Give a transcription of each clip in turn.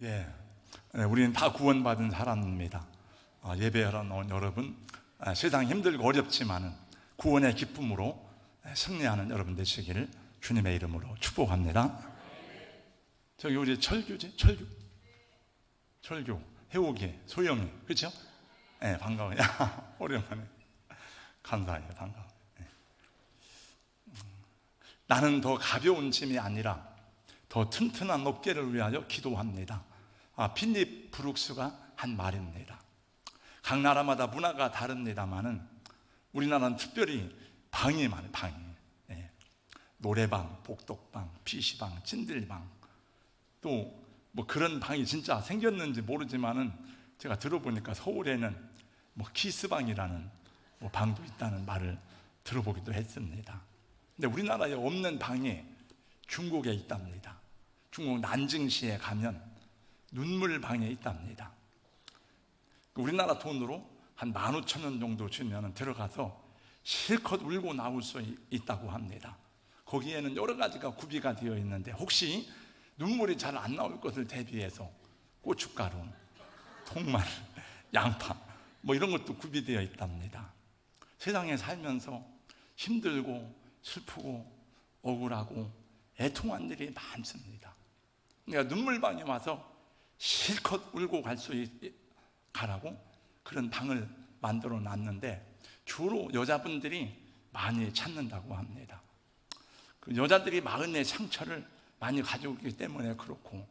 예, 우리는 다 구원받은 사람입니다. 예배하러 나온 여러분, 세상 힘들고 어렵지만은 구원의 기쁨으로 승리하는 여러분 되시기를 주님의 이름으로 축복합니다. 저기 우리 철규지? 철규, 해오기, 소영이, 그렇죠? 네, 반가워요. 오랜만에 감사해요. 반가워. 네. 나는 더 가벼운 짐이 아니라 더 튼튼한 어깨를 위하여 기도합니다. 필립 브룩스가 한 말입니다. 각 나라마다 문화가 다릅니다만은 우리나라는 특별히 방이 많아요. 방이. 예. 노래방, 복덕방, PC방, 찐들방, 또 뭐 그런 방이 진짜 생겼는지 모르지만은 제가 들어보니까 서울에는 뭐 키스방이라는 뭐 방도 있다는 말을 들어보기도 했습니다. 근데 우리나라에 없는 방이 중국에 있답니다. 중국 난징시에 가면 눈물방에 있답니다. 우리나라 돈으로 한 15,000원 정도 주면 들어가서 실컷 울고 나올 수 있다고 합니다. 거기에는 여러 가지가 구비가 되어 있는데 혹시 눈물이 잘 안 나올 것을 대비해서 고춧가루, 통마늘, 양파 뭐 이런 것도 구비되어 있답니다. 세상에 살면서 힘들고 슬프고 억울하고 애통한 일이 많습니다. 그러니까 눈물방에 와서 실컷 울고 가라고 그런 방을 만들어 놨는데 주로 여자분들이 많이 찾는다고 합니다. 그 여자들이 마음의 상처를 많이 가지고 있기 때문에 그렇고,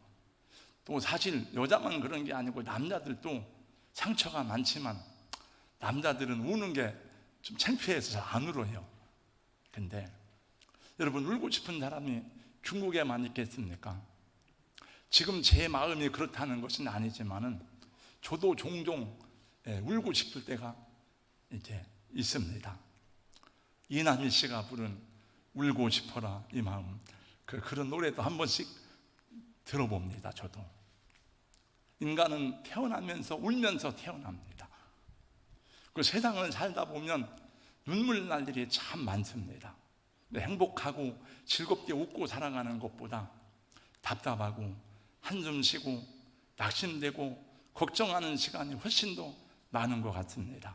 또 사실 여자만 그런 게 아니고 남자들도 상처가 많지만 남자들은 우는 게 좀 창피해서 잘 안 울어요. 근데 여러분, 울고 싶은 사람이 중국에만 있겠습니까? 지금 제 마음이 그렇다는 것은 아니지만은 저도 종종 울고 싶을 때가 이제 있습니다. 이남희 씨가 부른 울고 싶어라 이 마음, 그런 노래도 한 번씩 들어봅니다. 저도. 인간은 태어나면서 울면서 태어납니다. 그 세상을 살다 보면 눈물 날 일이 참 많습니다. 행복하고 즐겁게 웃고 살아가는 것보다 답답하고 한숨 쉬고 낙심되고 걱정하는 시간이 훨씬 더 많은 것 같습니다.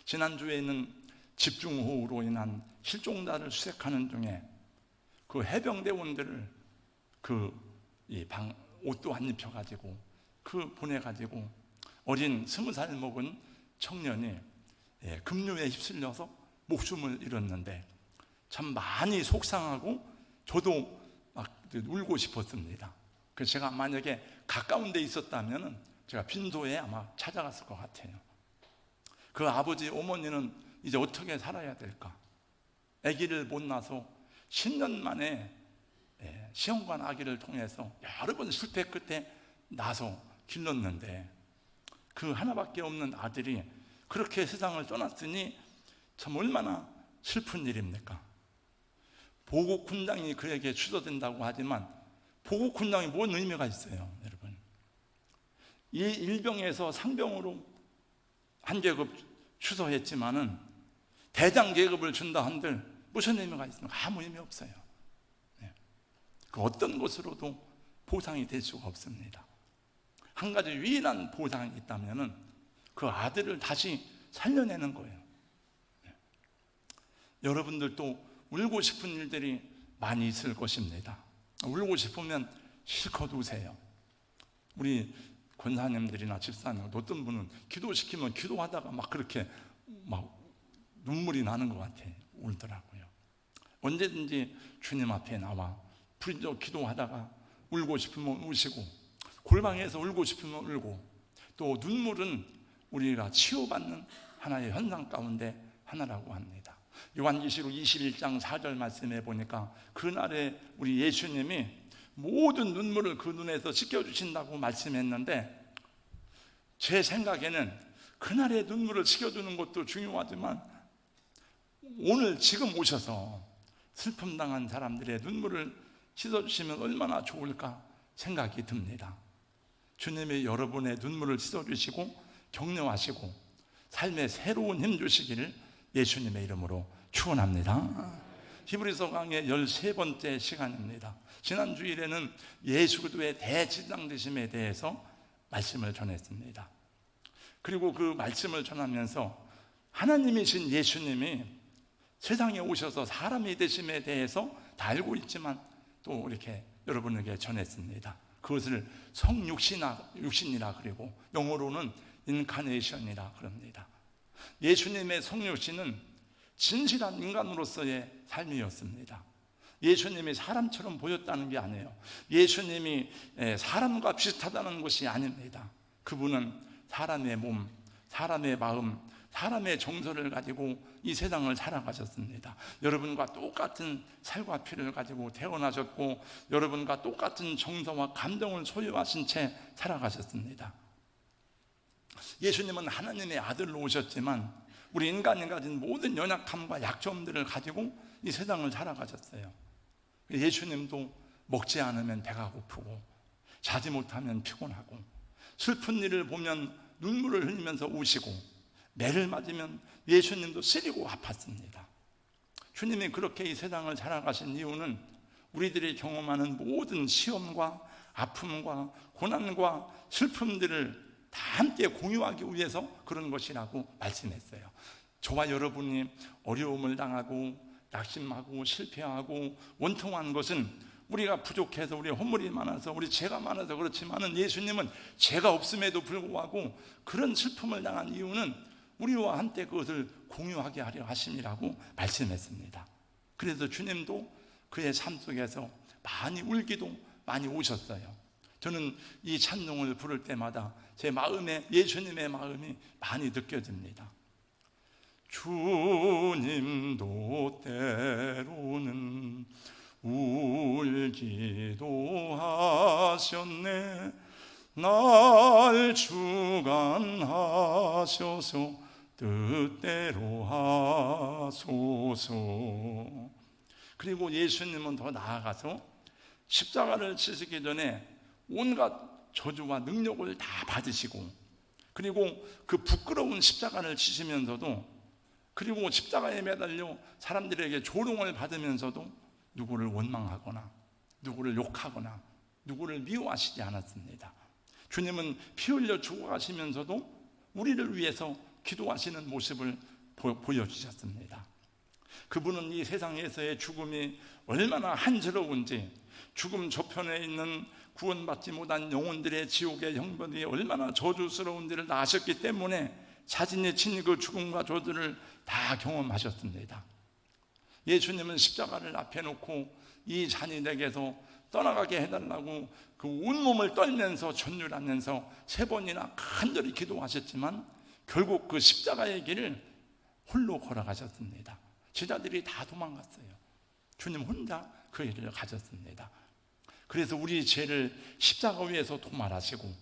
지난주에는 집중호우로 인한 실종자를 수색하는 중에 그 해병대원들을 옷도 안 입혀가지고 보내가지고 어린 20살 먹은 청년이 급류에 휩쓸려서 목숨을 잃었는데 참 많이 속상하고 저도 막 울고 싶었습니다. 그래서 제가 만약에 가까운 데 있었다면 제가 빈소에 아마 찾아갔을 것 같아요. 그 아버지 어머니는 이제 어떻게 살아야 될까? 아기를 못 낳아서 10년 만에 시험관 아기를 통해서 여러 번 실패 끝에 낳아서 길렀는데 그 하나밖에 없는 아들이 그렇게 세상을 떠났으니 참 얼마나 슬픈 일입니까? 보국훈장이 그에게 취소된다고 하지만 보국훈장이 뭔 의미가 있어요, 여러분? 이 일병에서 상병으로 한 계급 취소했지만은 대장 계급을 준다 한들 무슨 의미가 있습니까? 아무 의미 없어요. 그 어떤 것으로도 보상이 될 수가 없습니다. 한 가지 유일한 보상이 있다면은 그 아들을 다시 살려내는 거예요. 여러분들도 울고 싶은 일들이 많이 있을 것입니다. 울고 싶으면 실컷 우세요. 우리 권사님들이나 집사님, 어떤 분은 기도시키면 기도하다가 막 그렇게 막 눈물이 나는 것 같아요. 울더라고요. 언제든지 주님 앞에 나와 부르짖어 기도하다가 울고 싶으면 우시고, 골방에서 울고 싶으면 울고, 또 눈물은 우리가 치유받는 하나의 현상 가운데 하나라고 합니다. 요한계시록 21장 4절 말씀에 보니까 그날에 우리 예수님이 모든 눈물을 그 눈에서 씻겨주신다고 말씀했는데, 제 생각에는 그날의 눈물을 씻겨주는 것도 중요하지만 오늘 지금 오셔서 슬픔 당한 사람들의 눈물을 씻어주시면 얼마나 좋을까 생각이 듭니다. 주님이 여러분의 눈물을 씻어주시고 격려하시고 삶에 새로운 힘 주시기를 예수님의 이름으로 축원합니다. 히브리서 강의 13번째 시간입니다. 지난 주일에는 예수 그리스도의 대제사장 되심에 대해서 말씀을 전했습니다. 그리고 그 말씀을 전하면서 하나님이신 예수님이 세상에 오셔서 사람이 되심에 대해서 다 알고 있지만 또 이렇게 여러분에게 전했습니다. 그것을 성육신이라 그리고 영어로는 인카네이션이라 그럽니다. 예수님의 성육신은 진실한 인간으로서의 삶이었습니다. 예수님이 사람처럼 보였다는 게 아니에요. 예수님이 사람과 비슷하다는 것이 아닙니다. 그분은 사람의 몸, 사람의 마음, 사람의 정서를 가지고 이 세상을 살아가셨습니다. 여러분과 똑같은 살과 피를 가지고 태어나셨고 여러분과 똑같은 정서와 감정을 소유하신 채 살아가셨습니다. 예수님은 하나님의 아들로 오셨지만 우리 인간이 가진 모든 연약함과 약점들을 가지고 이 세상을 살아가셨어요. 예수님도 먹지 않으면 배가 고프고 자지 못하면 피곤하고 슬픈 일을 보면 눈물을 흘리면서 우시고 매를 맞으면 예수님도 쓰리고 아팠습니다. 주님이 그렇게 이 세상을 살아가신 이유는 우리들이 경험하는 모든 시험과 아픔과 고난과 슬픔들을 다 함께 공유하기 위해서 그런 것이라고 말씀했어요. 저와 여러분이 어려움을 당하고 낙심하고 실패하고 원통한 것은 우리가 부족해서 우리 허물이 많아서 우리 죄가 많아서 그렇지만은 예수님은 죄가 없음에도 불구하고 그런 슬픔을 당한 이유는 우리와 함께 그것을 공유하게 하려 하심이라고 말씀했습니다. 그래서 주님도 그의 삶 속에서 많이 울기도 많이 우셨어요. 저는 이 찬송을 부를 때마다 제 마음에 예수님의 마음이 많이 느껴집니다. 주님도 때로는 울기도 하셨네. 날 주관하셔서 뜻대로 하소서. 그리고 예수님은 더 나아가서 십자가를 지시기 전에 온갖 저주와 능력을 다 받으시고 그리고 그 부끄러운 십자가를 지시면서도 그리고 십자가에 매달려 사람들에게 조롱을 받으면서도 누구를 원망하거나 누구를 욕하거나 누구를 미워하시지 않았습니다. 주님은 피 흘려 죽어가시면서도 우리를 위해서 기도하시는 모습을 보여주셨습니다. 그분은 이 세상에서의 죽음이 얼마나 한스러운지, 죽음 저편에 있는 구원받지 못한 영혼들의 지옥의 형벌이 얼마나 저주스러운지를 다 아셨기 때문에 자신이 친히 그 죽음과 저주를 다 경험하셨습니다. 예수님은 십자가를 앞에 놓고 이 잔인에게서 떠나가게 해달라고 그 온몸을 떨면서 전율하면서 3번이나 간절히 기도하셨지만 결국 그 십자가의 길을 홀로 걸어가셨습니다. 제자들이 다 도망갔어요. 주님 혼자 그 길을 가셨습니다. 그래서 우리 죄를 십자가 위에서 도말하시고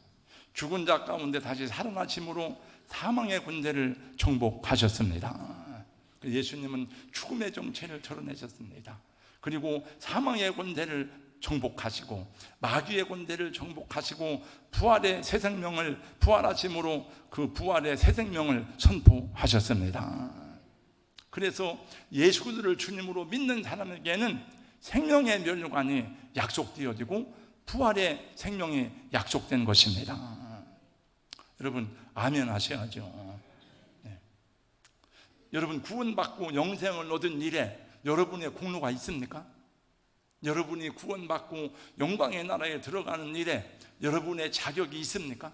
죽은 자 가운데 다시 살아나심으로 사망의 권세를 정복하셨습니다. 예수님은 죽음의 정체를 드러내셨습니다. 그리고 사망의 권세를 정복하시고 마귀의 권세를 정복하시고 부활의 새 생명을 부활하심으로 그 부활의 새 생명을 선포하셨습니다. 그래서 예수 그리스도를 주님으로 믿는 사람에게는 생명의 면류관이 약속되어지고 부활의 생명이 약속된 것입니다. 여러분 아멘 하셔야죠. 네. 여러분 구원받고 영생을 얻은 일에 여러분의 공로가 있습니까? 여러분이 구원받고 영광의 나라에 들어가는 일에 여러분의 자격이 있습니까?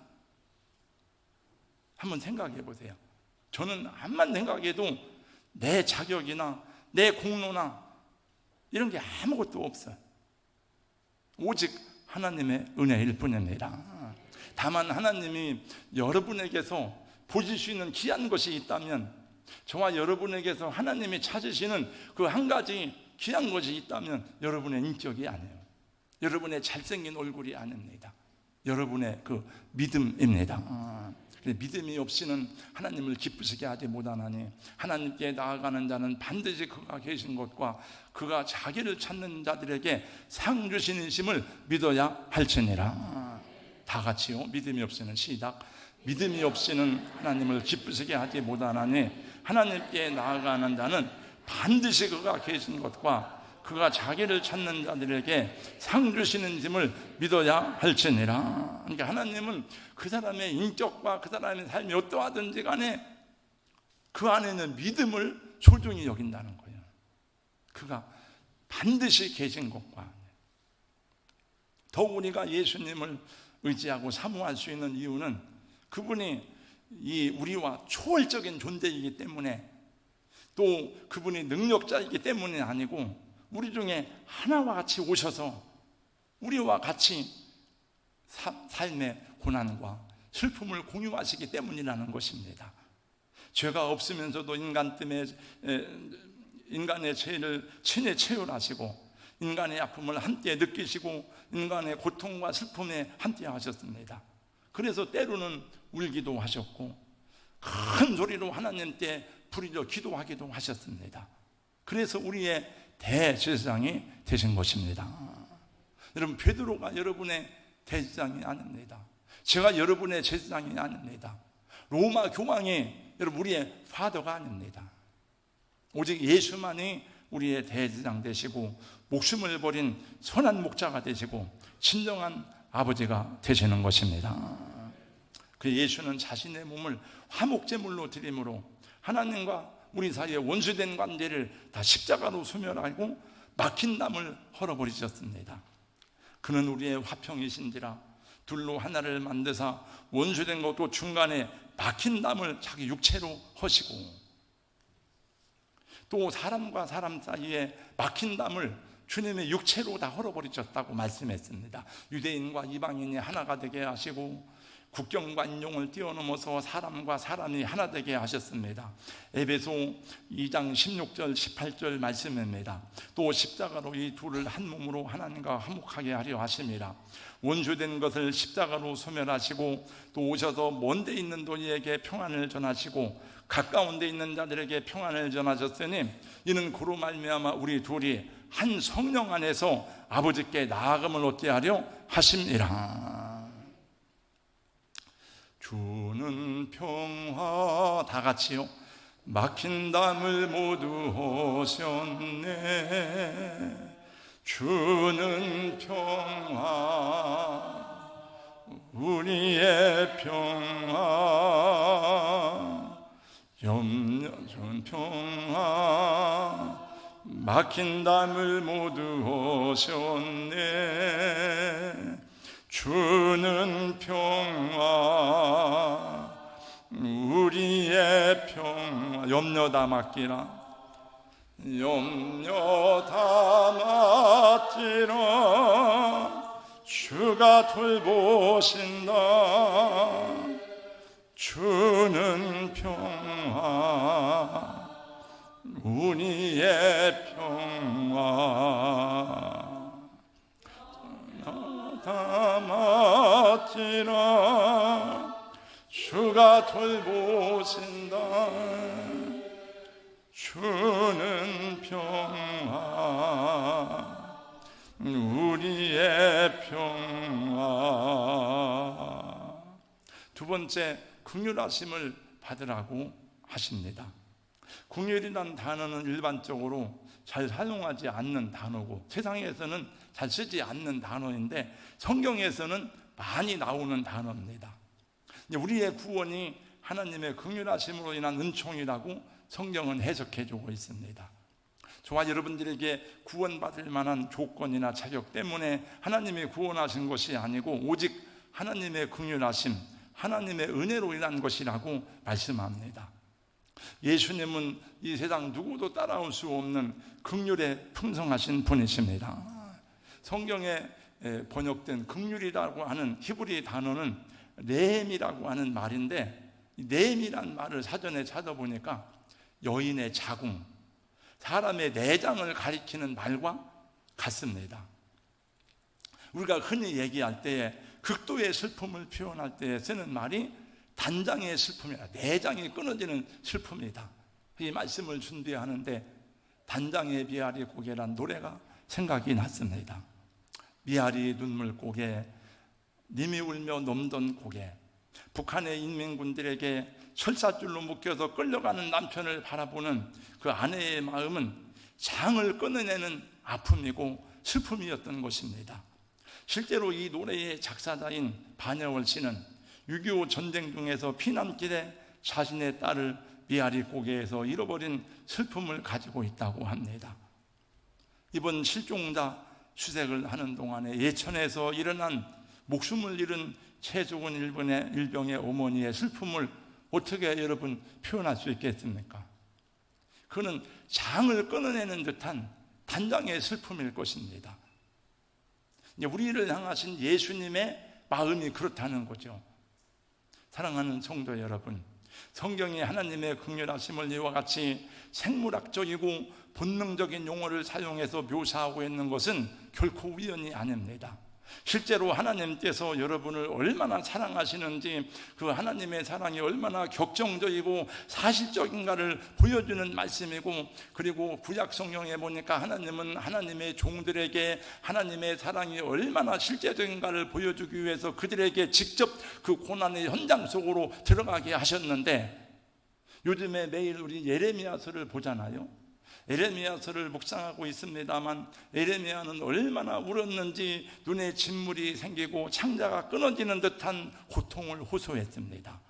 한번 생각해 보세요. 저는 한번 생각해도 내 자격이나 내 공로나 이런 게 아무것도 없어요. 오직 하나님의 은혜일 뿐입니다. 다만 하나님이 여러분에게서 보실 수 있는 귀한 것이 있다면, 저와 여러분에게서 하나님이 찾으시는 그 한 가지 귀한 것이 있다면 여러분의 인격이 아니에요. 여러분의 잘생긴 얼굴이 아닙니다. 여러분의 그 믿음입니다. 믿음이 없이는 하나님을 기쁘시게 하지 못하나니 하나님께 나아가는 자는 반드시 그가 계신 것과 그가 자기를 찾는 자들에게 상 주시심을 믿어야 할지니라. 다 같이요. 믿음이 없이는 시작. 믿음이 없이는 하나님을 기쁘시게 하지 못하나니 하나님께 나아가는 자는 반드시 그가 계신 것과 그가 자기를 찾는 자들에게 상 주시는 짐을 믿어야 할지니라. 그러니까 하나님은 그 사람의 인격과 그 사람의 삶이 어떠하든지 간에 그 안에는 믿음을 소중히 여긴다는 거예요. 그가 반드시 계신 것과, 더욱 우리가 예수님을 의지하고 사모할 수 있는 이유는 그분이 우리와 초월적인 존재이기 때문에, 또 그분이 능력자이기 때문이 아니고 우리 중에 하나와 같이 오셔서 우리와 같이 삶의 고난과 슬픔을 공유하시기 때문이라는 것입니다. 죄가 없으면서도 인간 때문에 인간의 죄를 친히 체휼하시고 인간의 아픔을 함께 느끼시고 인간의 고통과 슬픔에 함께 하셨습니다. 그래서 때로는 울기도 하셨고 큰 소리로 하나님께 부르짖어 기도하기도 하셨습니다. 그래서 우리의 대제사장이 되신 것입니다. 여러분, 베드로가 여러분의 대제사장이 아닙니다. 제가 여러분의 제사장이 아닙니다. 로마 교황이 여러분 우리의 파더가 아닙니다. 오직 예수만이 우리의 대제사장 되시고 목숨을 버린 선한 목자가 되시고 진정한 아버지가 되시는 것입니다. 그 예수는 자신의 몸을 화목제물로 드림으로 하나님과 우리 사이에 원수된 관계를 다 십자가로 소멸하고 막힌 담을 헐어버리셨습니다. 그는 우리의 화평이신지라 둘로 하나를 만드사 원수된 것도 중간에 막힌 담을 자기 육체로 허시고, 또 사람과 사람 사이에 막힌 담을 주님의 육체로 다 헐어버리셨다고 말씀했습니다. 유대인과 이방인이 하나가 되게 하시고 국경과 인종을 뛰어넘어서 사람과 사람이 하나 되게 하셨습니다. 에베소 2장 16절 18절 말씀입니다. 또 십자가로 이 둘을 한 몸으로 하나님과 화목하게 하려 하심이라. 원수된 것을 십자가로 소멸하시고 또 오셔서 먼데 있는 도리에게 평안을 전하시고 가까운 데 있는 자들에게 평안을 전하셨으니 이는 그로 말미암아 우리 둘이 한 성령 안에서 아버지께 나아감을 얻게 하려 하심이라. 주는 평화, 다 같이요. 막힌 담을 모두 허셨네. 주는 평화, 우리의 평화, 염려준 평화, 막힌 담을 모두 허셨네. 주는 평화, 우리의 평화, 염려 다 맡기라. 염려 다 맡기라. 주가 돌보신다. 주는 평화, 우리의 평화. 다 맡기라. 주가 돌보신다. 주는 평화, 우리의 평화. 두 번째, 긍휼하심을 받으라고 하십니다. 긍휼이란 단어는 일반적으로 잘 사용하지 않는 단어고 세상에서는 잘 쓰지 않는 단어인데 성경에서는 많이 나오는 단어입니다. 우리의 구원이 하나님의 긍휼하심으로 인한 은총이라고 성경은 해석해주고 있습니다. 저와 여러분들에게 구원받을 만한 조건이나 자격 때문에 하나님이 구원하신 것이 아니고 오직 하나님의 긍휼하심, 하나님의 은혜로 인한 것이라고 말씀합니다. 예수님은 이 세상 누구도 따라올 수 없는 긍휼에 풍성하신 분이십니다. 성경에 번역된 긍휼이라고 하는 히브리 단어는 레헴이라고 하는 말인데, 레헴이란 말을 사전에 찾아보니까 여인의 자궁, 사람의 내장을 가리키는 말과 같습니다. 우리가 흔히 얘기할 때에 극도의 슬픔을 표현할 때 쓰는 말이 단장의 슬픔이라, 내장이 끊어지는 슬픔이다. 이 말씀을 준비하는데 단장의 미아리 고개란 노래가 생각이 났습니다. 미아리 눈물 고개, 님이 울며 넘던 고개, 북한의 인민군들에게 철사줄로 묶여서 끌려가는 남편을 바라보는 그 아내의 마음은 장을 끊어내는 아픔이고 슬픔이었던 것입니다. 실제로 이 노래의 작사자인 반야월 씨는 6.25 전쟁 중에서 피난길에 자신의 딸을 미아리 고개에서 잃어버린 슬픔을 가지고 있다고 합니다. 이번 실종자 수색을 하는 동안에 예천에서 일어난 목숨을 잃은 최종원 일병의 어머니의 슬픔을 어떻게 여러분 표현할 수 있겠습니까? 그는 장을 끊어내는 듯한 단장의 슬픔일 것입니다. 우리를 향하신 예수님의 마음이 그렇다는 거죠. 사랑하는 성도 여러분, 성경이 하나님의 긍휼하심을 이와 같이 생물학적이고 본능적인 용어를 사용해서 묘사하고 있는 것은 결코 우연이 아닙니다. 실제로 하나님께서 여러분을 얼마나 사랑하시는지, 그 하나님의 사랑이 얼마나 격정적이고 사실적인가를 보여주는 말씀이고, 그리고 구약 성경에 보니까 하나님은 하나님의 종들에게 하나님의 사랑이 얼마나 실제적인가를 보여주기 위해서 그들에게 직접 그 고난의 현장 속으로 들어가게 하셨는데, 요즘에 매일 우리 예레미야서를 보잖아요. 예레미야서를 묵상하고 있습니다만 예레미야는 얼마나 울었는지 눈에 진물이 생기고 창자가 끊어지는 듯한 고통을 호소했습니다.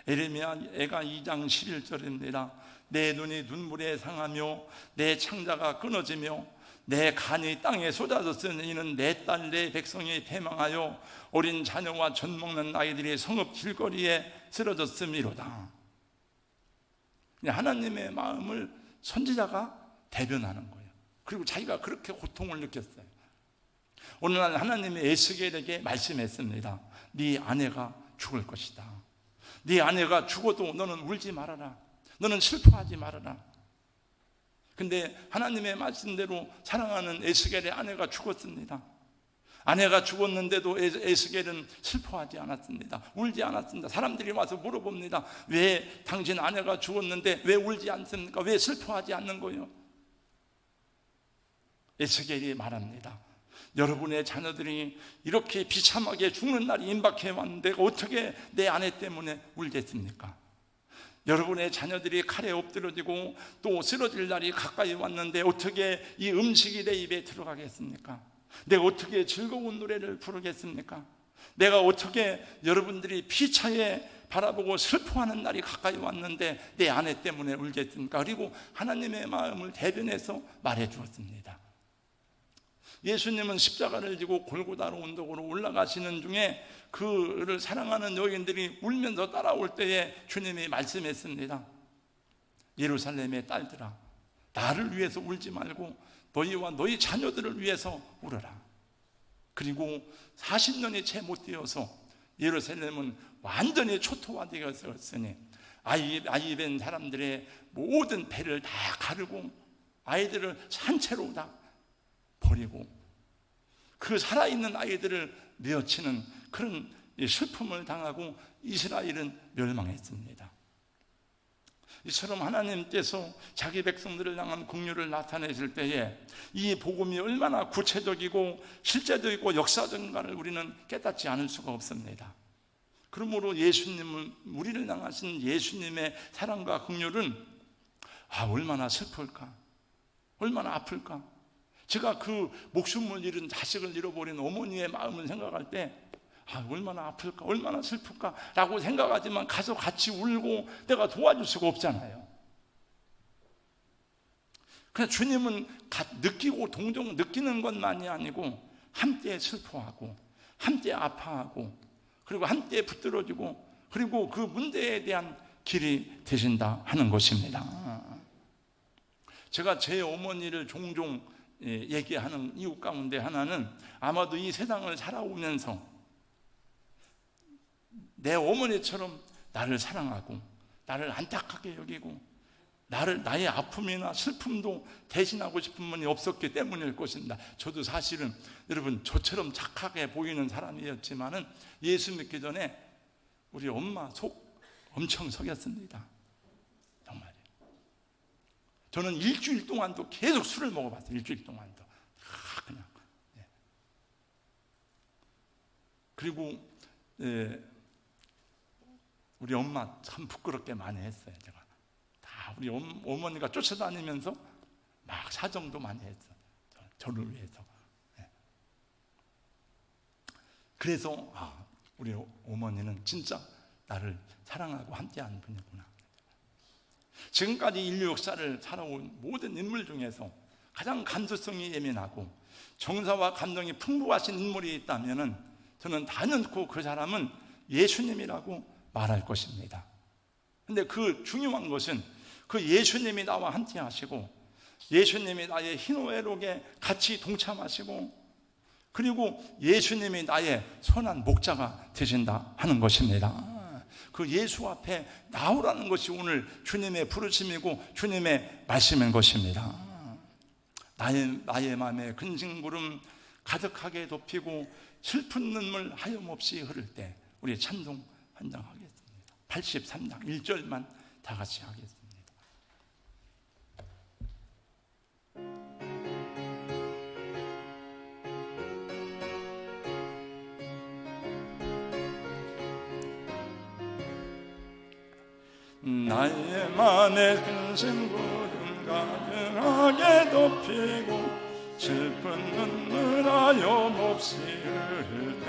예레미야가 2장 11절입니다. 내 눈이 눈물에 상하며 내 창자가 끊어지며 내 간이 땅에 쏟아졌으니 이는 내 딸 내 백성이 패망하여 어린 자녀와 젖 먹는 아이들이 성읍 길거리에 쓰러졌음이로다. 하나님의 마음을 선지자가 대변하는 거예요. 그리고 자기가 그렇게 고통을 느꼈어요. 어느 날 하나님이 에스겔에게 말씀했습니다. 네 아내가 죽을 것이다. 네 아내가 죽어도 너는 울지 말아라. 너는 슬퍼하지 말아라. 근데 하나님의 말씀대로 사랑하는 에스겔의 아내가 죽었습니다. 아내가 죽었는데도 에스겔은 슬퍼하지 않았습니다. 울지 않았습니다. 사람들이 와서 물어봅니다. 왜 당신 아내가 죽었는데 왜 울지 않습니까? 왜 슬퍼하지 않는 거예요? 에스겔이 말합니다. 여러분의 자녀들이 이렇게 비참하게 죽는 날이 임박해 왔는데 어떻게 내 아내 때문에 울겠습니까? 여러분의 자녀들이 칼에 엎드러지고 또 쓰러질 날이 가까이 왔는데 어떻게 이 음식이 내 입에 들어가겠습니까? 내가 어떻게 즐거운 노래를 부르겠습니까? 내가 어떻게 여러분들이 피차에 바라보고 슬퍼하는 날이 가까이 왔는데 내 아내 때문에 울겠습니까? 그리고 하나님의 마음을 대변해서 말해 주었습니다. 예수님은 십자가를 지고 골고다로 언덕으로 올라가시는 중에 그를 사랑하는 여인들이 울면서 따라올 때에 주님이 말씀했습니다. 예루살렘의 딸들아, 나를 위해서 울지 말고 너희와 너희 자녀들을 위해서 울어라. 그리고 40년이 채 못 되어서 예루살렘은 완전히 초토화되었으니 아이벤 사람들의 모든 배를 다 가르고 아이들을 산채로 다 버리고 그 살아있는 아이들을 내어치는 그런 슬픔을 당하고 이스라엘은 멸망했습니다. 이처럼 하나님께서 자기 백성들을 향한 긍휼을 나타내실 때에 이 복음이 얼마나 구체적이고 실제적이고 역사적인가를 우리는 깨닫지 않을 수가 없습니다. 그러므로 예수님은, 우리를 향하신 예수님의 사랑과 긍휼은 얼마나 슬플까, 얼마나 아플까. 제가 그 목숨을 잃은 자식을 잃어버린 어머니의 마음을 생각할 때 얼마나 아플까, 얼마나 슬플까 라고 생각하지만 가서 같이 울고 내가 도와줄 수가 없잖아요. 그냥 주님은 느끼고 느끼는 것만이 아니고 함께 슬퍼하고 함께 아파하고 그리고 함께 붙들어주고 그리고 그 문제에 대한 길이 되신다 하는 것입니다. 제가 제 어머니를 종종 얘기하는 이유 가운데 하나는 아마도 이 세상을 살아오면서 내 어머니처럼 나를 사랑하고 나를 안타깝게 여기고 나의 아픔이나 슬픔도 대신하고 싶은 분이 없었기 때문일 것입니다. 저도 사실은 여러분 저처럼 착하게 보이는 사람이었지만은 예수 믿기 전에 우리 엄마 속 엄청 썩였습니다. 정말. 저는 일주일 동안도 계속 술을 먹어봤어요. 일주일 동안도 그냥. 그리고 우리 엄마 참 부끄럽게 많이 했어요. 제가 다 우리 어머니가 쫓아다니면서 막 사정도 많이 했어요. 저를 위해서. 그래서 우리 어머니는 진짜 나를 사랑하고 함께하는 분이구나. 지금까지 인류 역사를 살아온 모든 인물 중에서 가장 감수성이 예민하고 정서와 감동이 풍부하신 인물이 있다면 저는 단연코 그 사람은 예수님이라고 말할 것입니다. 그런데 그 중요한 것은 그 예수님이 나와 함께 하시고 예수님이 나의 희노애락에 같이 동참하시고 그리고 예수님이 나의 선한 목자가 되신다 하는 것입니다. 그 예수 앞에 나오라는 것이 오늘 주님의 부르심이고 주님의 말씀인 것입니다. 나의 마음에 근심구름 가득하게 덮이고 슬픈 눈물 하염없이 흐를 때 우리 찬송 한 장 하겠습니다. 83장 1절만 다 같이 하겠습니다. 나의 맘에 근심구름 가득하게 덮이고 슬픈 눈물 하염없이 흐를 때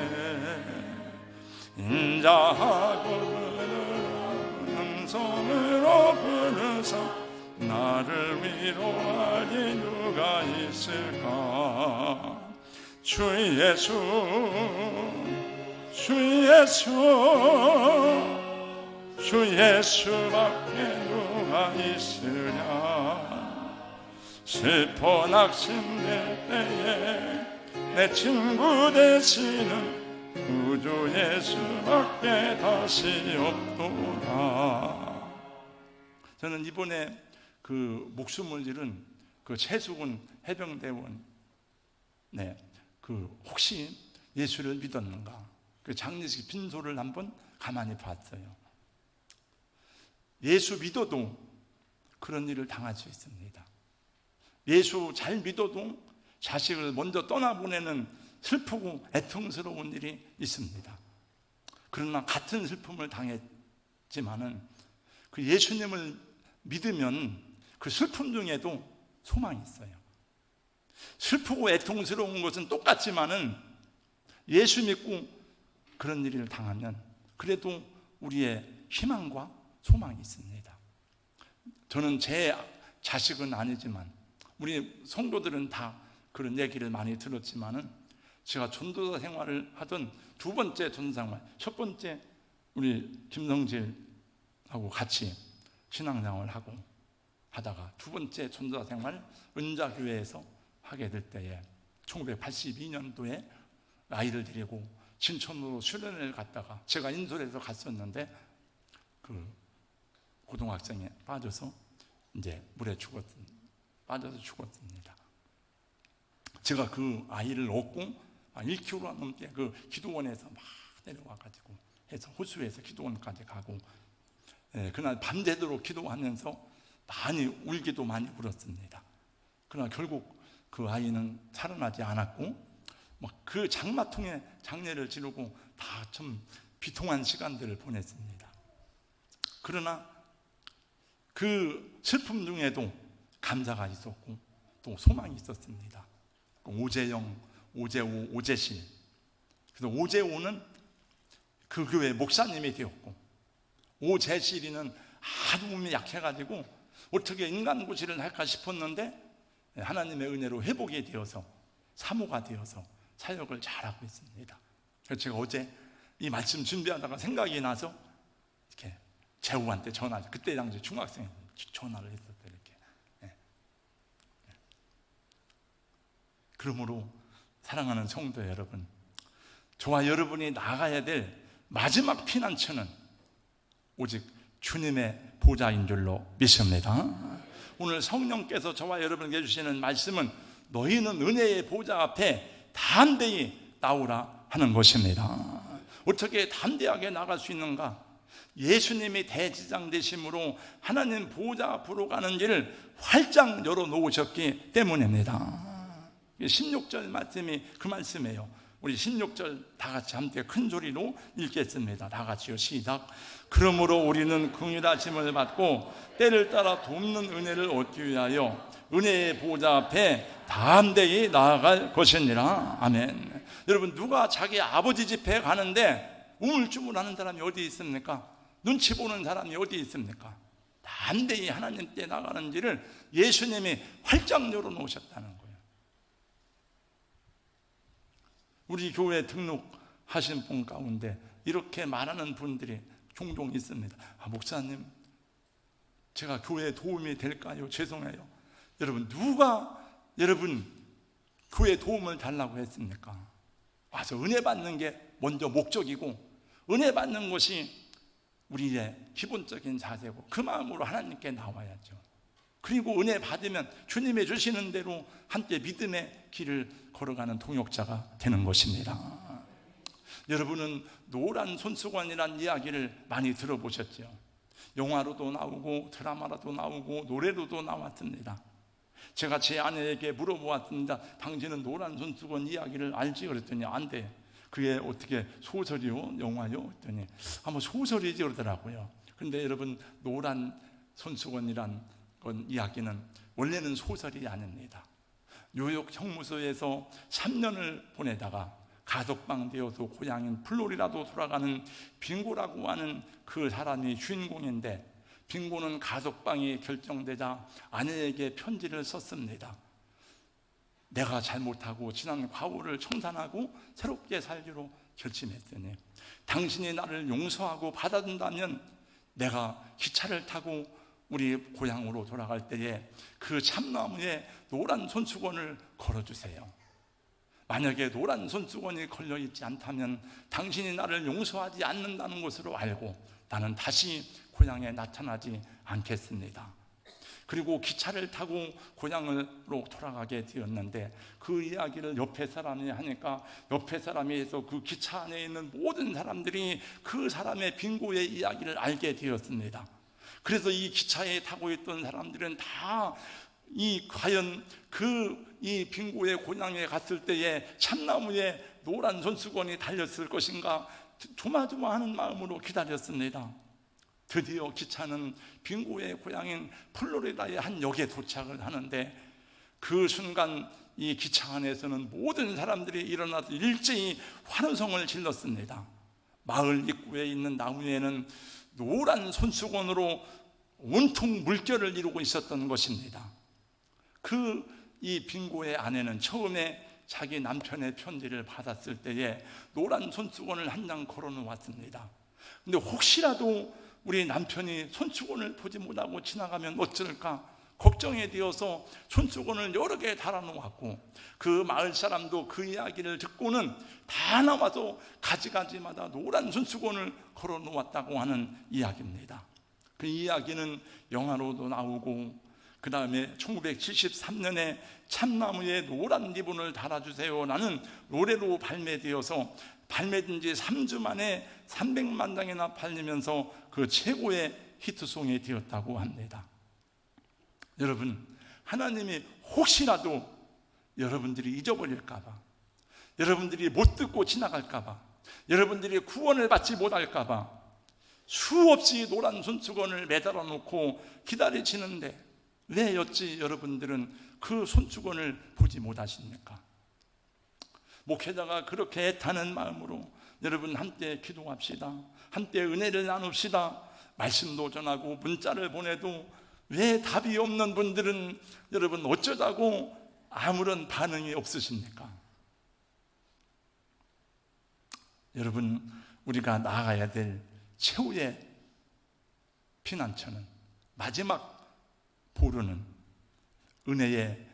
인자하고 부르는 음성으로 부르사 나를 위로하리 누가 있을까. 주 예수 주 예수 주 예수밖에 누가 있으랴. 슬퍼 낙심될 때에 내 친구 되시는 구주 예수밖에 다시 없도다. 저는 이번에 그 목숨을 잃은 그 최수근 해병대원 그 혹시 예수를 믿었는가 그 장례식 빈소를 한번 가만히 봤어요. 예수 믿어도 그런 일을 당할 수 있습니다. 예수 잘 믿어도 자식을 먼저 떠나보내는 슬프고 애통스러운 일이 있습니다. 그러나 같은 슬픔을 당했지만은 그 예수님을 믿으면 그 슬픔 중에도 소망이 있어요. 슬프고 애통스러운 것은 똑같지만은 예수 믿고 그런 일을 당하면 그래도 우리의 희망과 소망이 있습니다. 저는 제 자식은 아니지만 우리 성도들은 다 그런 얘기를 많이 들었지만은 제가 전도사 생활을 하던 두 번째 전도사 생활, 첫 번째 우리 김성질하고 같이 신앙생활을 하고 하다가 두 번째 전도사 생활 은자교회에서 하게 될 때에 1982년도에 아이를 데리고 진천으로 수련회를 갔다가 제가 인솔에서 갔었는데 그 고등학생에 빠져서 이제 물에 빠져서 죽었습니다. 제가 그 아이를 얻고 1km 넘게 그 기도원에서 막 내려와가지고 해서 호수에서 기도원까지 가고 그날 밤새도록 기도하면서 많이 울기도 많이 울었습니다. 그러나 결국 그 아이는 살아나지 않았고 막 그 장마통에 장례를 지르고 다 좀 비통한 시간들을 보냈습니다. 그러나 그 슬픔 중에도 감사가 있었고 또 소망이 있었습니다. 오재영, 오재호, 오재실. 그래서 오재호는 그 교회 목사님이 되었고 오재실이는 아주 몸이 약해가지고 어떻게 인간고시를 할까 싶었는데 하나님의 은혜로 회복이 되어서 사모가 되어서 사역을 잘하고 있습니다. 그래서 제가 어제 이 말씀 준비하다가 생각이 나서 이렇게 재호한테 그때 당시 중학생 전화를 했었어요. 이렇게. 그러므로 사랑하는 성도 여러분, 저와 여러분이 나가야 될 마지막 피난처는 오직 주님의 보좌인 줄로 믿습니다. 오늘 성령께서 저와 여러분에게 주시는 말씀은 너희는 은혜의 보좌 앞에 담대히 나오라 하는 것입니다. 어떻게 담대하게 나갈 수 있는가? 예수님이 대지장 되심으로 하나님 보좌 앞으로 가는 길을 활짝 열어놓으셨기 때문입니다. 16절 말씀이 그 말씀이에요. 우리 16절 다 같이 함께 큰 소리로 읽겠습니다. 다 같이요. 시작. 그러므로 우리는 긍휼하심을 받고 때를 따라 돕는 은혜를 얻기 위하여 은혜의 보좌 앞에 담대히 나아갈 것이니라. 아멘. 여러분, 누가 자기 아버지 집에 가는데 우물쭈물하는 사람이 어디 있습니까? 눈치 보는 사람이 어디 있습니까? 담대히 하나님께 나가는 길을 예수님이 활짝 열어놓으셨다는 거예요. 우리 교회 등록하신 분 가운데 이렇게 말하는 분들이 종종 있습니다. 목사님, 제가 교회에 도움이 될까요? 죄송해요. 여러분, 누가 여러분 교회에 도움을 달라고 했습니까? 와서 은혜 받는 게 먼저 목적이고, 은혜 받는 것이 우리의 기본적인 자세고, 그 마음으로 하나님께 나와야죠. 그리고 은혜 받으면 주님이 주시는 대로 함께 믿음의 길을 걸어가는 동역자가 되는 것입니다. 여러분은 노란 손수건이라는 이야기를 많이 들어보셨죠? 영화로도 나오고 드라마로도 나오고 노래로도 나왔습니다. 제가 제 아내에게 물어보았습니다. 당신은 노란 손수건 이야기를 알지? 그랬더니 안 돼. 그게 어떻게 소설이요? 영화요? 했더니 뭐 소설이지 그러더라고요. 그런데 여러분, 노란 손수건이란 건 이야기는 원래는 소설이 아닙니다. 뉴욕 형무소에서 3년을 보내다가 가석방 되어서 고향인 플로리다도 돌아가는 빙고라고 하는 그 사람이 주인공인데, 빙고는 가석방이 결정되자 아내에게 편지를 썼습니다. 내가 잘못하고 지난 과오를 청산하고 새롭게 살기로 결심했더니 당신이 나를 용서하고 받아준다면 내가 기차를 타고 우리 고향으로 돌아갈 때에 그 참나무에 노란 손수건을 걸어주세요. 만약에 노란 손수건이 걸려있지 않다면 당신이 나를 용서하지 않는다는 것으로 알고 나는 다시 고향에 나타나지 않겠습니다. 그리고 기차를 타고 고향으로 돌아가게 되었는데, 그 이야기를 옆에 사람이 하니까 옆에 사람이 해서 그 기차 안에 있는 모든 사람들이 그 사람의 빙고의 이야기를 알게 되었습니다. 그래서 이 기차에 타고 있던 사람들은 다 과연 이 빙고의 고향에 갔을 때에 참나무에 노란 손수건이 달렸을 것인가 조마조마하는 마음으로 기다렸습니다. 드디어 기차는 빙고의 고향인 플로리다의 한 역에 도착을 하는데, 그 순간 이 기차 안에서는 모든 사람들이 일어나서 일제히 환호성을 질렀습니다. 마을 입구에 있는 나무에는 노란 손수건으로 온통 물결을 이루고 있었던 것입니다. 이 빙고의 아내는 처음에 자기 남편의 편지를 받았을 때에 노란 손수건을 한 장 걸어 놓았습니다. 근데 혹시라도 우리 남편이 손수건을 보지 못하고 지나가면 어쩔까 걱정이 되어서 손수건을 여러 개 달아 놓았고, 그 마을 사람도 그 이야기를 듣고는 다 나와서 가지가지마다 노란 손수건을 걸어 놓았다고 하는 이야기입니다. 그 이야기는 영화로도 나오고, 그 다음에 1973년에 참나무에 노란 리본을 달아주세요 라는 노래로 발매되어서 발매된 지 3주 만에 300만 장이나 팔리면서 그 최고의 히트송이 되었다고 합니다. 여러분, 하나님이 혹시라도 여러분들이 잊어버릴까봐, 여러분들이 못 듣고 지나갈까봐, 여러분들이 구원을 받지 못할까봐 수없이 노란 손수건을 매달아 놓고 기다리시는데 왜 어찌 여러분들은 그 손수건을 보지 못하십니까? 목회자가 그렇게 애타는 마음으로 여러분 함께 기도합시다. 함께 은혜를 나눕시다. 말씀도 전하고 문자를 보내도 왜 답이 없는 분들은 여러분 어쩌자고 아무런 반응이 없으십니까? 여러분, 우리가 나아가야 될 최후의 피난처는, 마지막 보루는 은혜의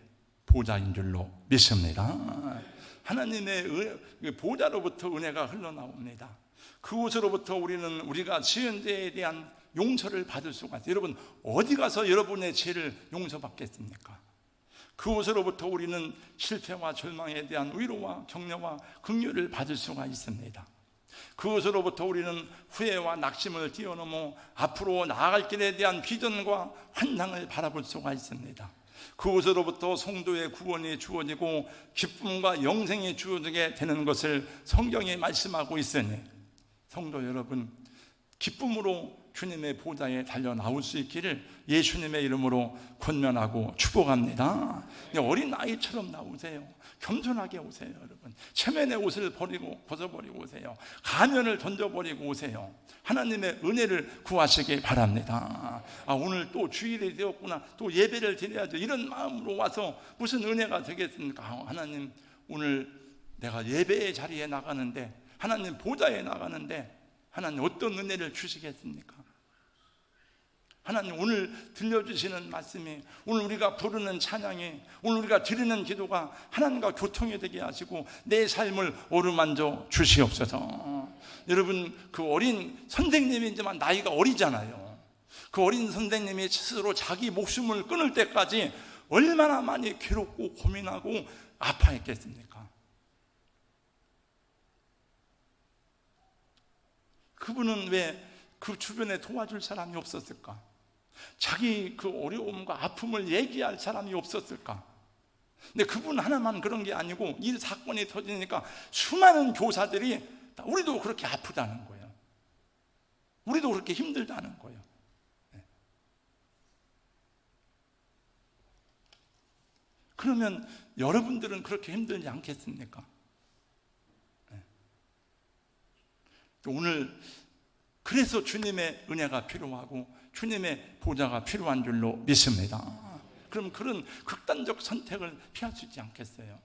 보좌인 줄로 믿습니다. 하나님의 보좌로부터 은혜가 흘러나옵니다. 그곳으로부터 우리는 우리가 지은 죄에 대한 용서를 받을 수가 있어요. 여러분, 어디 가서 여러분의 죄를 용서받겠습니까? 그곳으로부터 우리는 실패와 절망에 대한 위로와 격려와 긍휼을 받을 수가 있습니다. 그것으로부터 우리는 후회와 낙심을 뛰어넘어 앞으로 나아갈 길에 대한 비전과 환상을 바라볼 수가 있습니다. 그곳으로부터 성도의 구원이 주어지고 기쁨과 영생이 주어지게 되는 것을 성경이 말씀하고 있으니 성도 여러분, 기쁨으로 주님의 보좌에 달려 나올 수 있기를 예수님의 이름으로 권면하고 축복합니다. 어린 아이처럼 나오세요. 겸손하게 오세요. 여러분, 체면의 옷을 벗어버리고 오세요. 가면을 던져버리고 오세요. 하나님의 은혜를 구하시기 바랍니다. 오늘 또 주일이 되었구나, 또 예배를 드려야죠, 이런 마음으로 와서 무슨 은혜가 되겠습니까? 하나님, 오늘 내가 예배의 자리에 나가는데, 하나님 보좌에 나가는데 하나님 어떤 은혜를 주시겠습니까? 하나님, 오늘 들려주시는 말씀이, 오늘 우리가 부르는 찬양이, 오늘 우리가 드리는 기도가 하나님과 교통이 되게 하시고 내 삶을 어루만져 주시옵소서. 여러분, 그 어린 선생님이지만 나이가 어리잖아요. 그 어린 선생님이 스스로 자기 목숨을 끊을 때까지 얼마나 많이 괴롭고 고민하고 아파했겠습니까? 그분은 왜 그 주변에 도와줄 사람이 없었을까? 자기 그 어려움과 아픔을 얘기할 사람이 없었을까? 근데 그분 하나만 그런 게 아니고 이 사건이 터지니까 수많은 교사들이 우리도 그렇게 아프다는 거예요. 우리도 그렇게 힘들다는 거예요. 그러면 여러분들은 그렇게 힘들지 않겠습니까? 오늘 그래서 주님의 은혜가 필요하고 주님의 보좌가 필요한 줄로 믿습니다. 그럼 그런 극단적 선택을 피할 수 있지 않겠어요?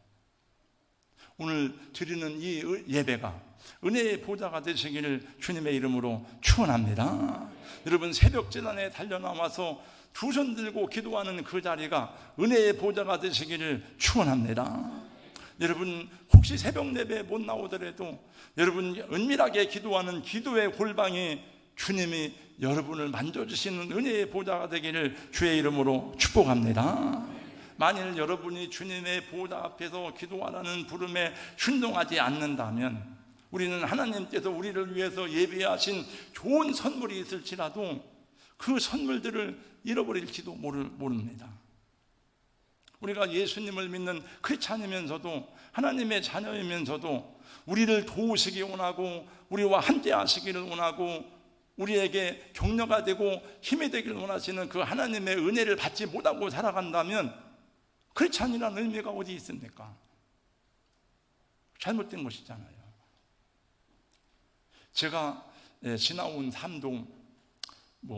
오늘 드리는 이 예배가 은혜의 보좌가 되시기를 주님의 이름으로 축원합니다. 여러분, 새벽 제단에 달려나와서 두 손 들고 기도하는 그 자리가 은혜의 보좌가 되시기를 축원합니다. 여러분, 혹시 새벽 예배 못 나오더라도 여러분 은밀하게 기도하는 기도의 골방이 주님이 여러분을 만져주시는 은혜의 보좌가 되기를 주의 이름으로 축복합니다. 만일 여러분이 주님의 보좌 앞에서 기도하라는 부름에 순종하지 않는다면 우리는 하나님께서 우리를 위해서 예비하신 좋은 선물이 있을지라도 그 선물들을 잃어버릴지도 모릅니다. 우리가 예수님을 믿는 크리스찬이면서도 하나님의 자녀이면서도 우리를 도우시기 원하고 우리와 함께 하시기를 원하고 우리에게 격려가 되고 힘이 되기를 원하시는 그 하나님의 은혜를 받지 못하고 살아간다면 크리스찬이라는 의미가 어디 있습니까? 잘못된 것이잖아요. 제가 지나온 삶도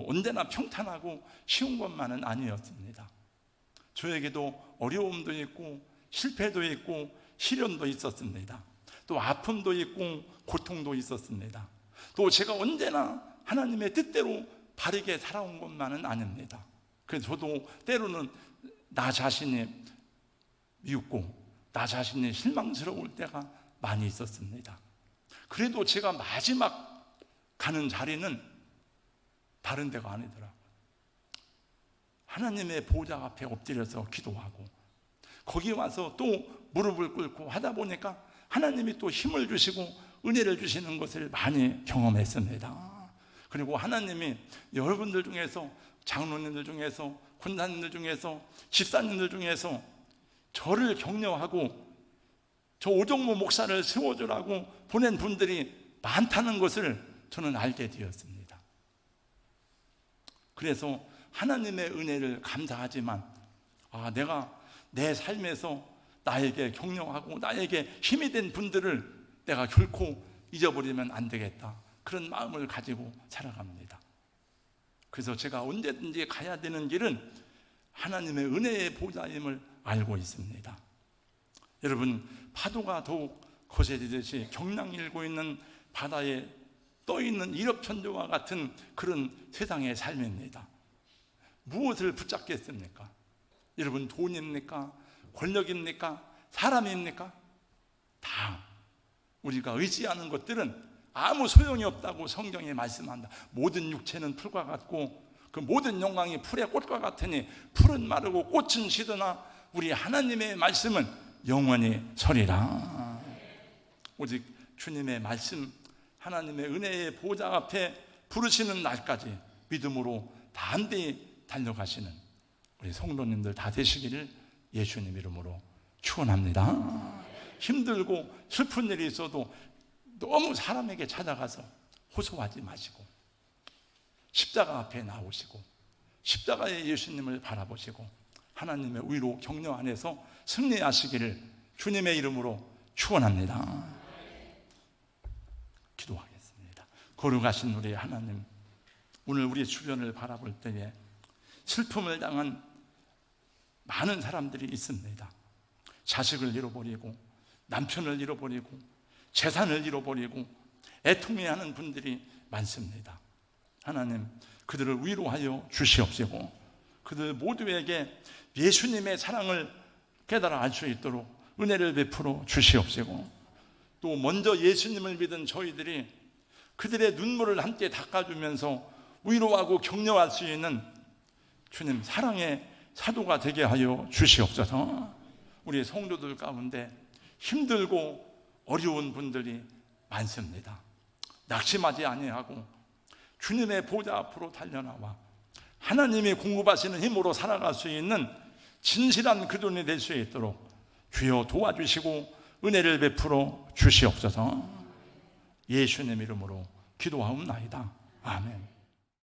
언제나 평탄하고 쉬운 것만은 아니었습니다. 저에게도 어려움도 있고 실패도 있고 시련도 있었습니다. 또 아픔도 있고 고통도 있었습니다. 또 제가 언제나 하나님의 뜻대로 바르게 살아온 것만은 아닙니다. 그래서 저도 때로는 나 자신이 미웃고 나 자신이 실망스러울 때가 많이 있었습니다. 그래도 제가 마지막 가는 자리는 다른 데가 아니더라고요. 하나님의 보좌 앞에 엎드려서 기도하고 거기 와서 또 무릎을 꿇고 하다 보니까 하나님이 또 힘을 주시고 은혜를 주시는 것을 많이 경험했습니다. 그리고 하나님이 여러분들 중에서, 장로님들 중에서, 권사님들 중에서, 집사님들 중에서 저를 격려하고 저 오정모 목사를 세워주라고 보낸 분들이 많다는 것을 저는 알게 되었습니다. 그래서 하나님의 은혜를 감사하지만 내가 내 삶에서 나에게 격려하고 나에게 힘이 된 분들을 내가 결코 잊어버리면 안 되겠다, 그런 마음을 가지고 살아갑니다. 그래서 제가 언제든지 가야 되는 길은 하나님의 은혜의 보좌임을 알고 있습니다. 여러분, 파도가 더욱 거세지듯이 경랑 일고 있는 바다에 떠있는 일업천조와 같은 그런 세상의 삶입니다. 무엇을 붙잡겠습니까? 여러분, 돈입니까? 권력입니까? 사람입니까? 다 우리가 의지하는 것들은 아무 소용이 없다고 성경이 말씀한다. 모든 육체는 풀과 같고 그 모든 영광이 풀의 꽃과 같으니 풀은 마르고 꽃은 시드나 우리 하나님의 말씀은 영원히 서리라. 오직 주님의 말씀, 하나님의 은혜의 보좌 앞에 부르시는 날까지 믿음으로 담대히 달려가시는 우리 성도님들 다 되시기를 예수님 이름으로 축원합니다. 힘들고 슬픈 일이 있어도 너무 사람에게 찾아가서 호소하지 마시고 십자가 앞에 나오시고 십자가의 예수님을 바라보시고 하나님의 위로 격려 안에서 승리하시기를 주님의 이름으로 축원합니다. 기도하겠습니다. 거룩하신 우리 하나님, 오늘 우리 주변을 바라볼 때에 슬픔을 당한 많은 사람들이 있습니다. 자식을 잃어버리고 남편을 잃어버리고 재산을 잃어버리고 애통해하는 분들이 많습니다. 하나님, 그들을 위로하여 주시옵시고 그들 모두에게 예수님의 사랑을 깨달아 알 수 있도록 은혜를 베풀어 주시옵시고 또 먼저 예수님을 믿은 저희들이 그들의 눈물을 함께 닦아주면서 위로하고 격려할 수 있는 주님 사랑의 사도가 되게 하여 주시옵소서. 우리 성도들 가운데 힘들고 어려운 분들이 많습니다. 낙심하지 아니하고 주님의 보좌 앞으로 달려나와 하나님이 공급하시는 힘으로 살아갈 수 있는 진실한 그분이 될 수 있도록 주여 도와주시고 은혜를 베풀어 주시옵소서. 예수님 이름으로 기도하옵나이다. 아멘.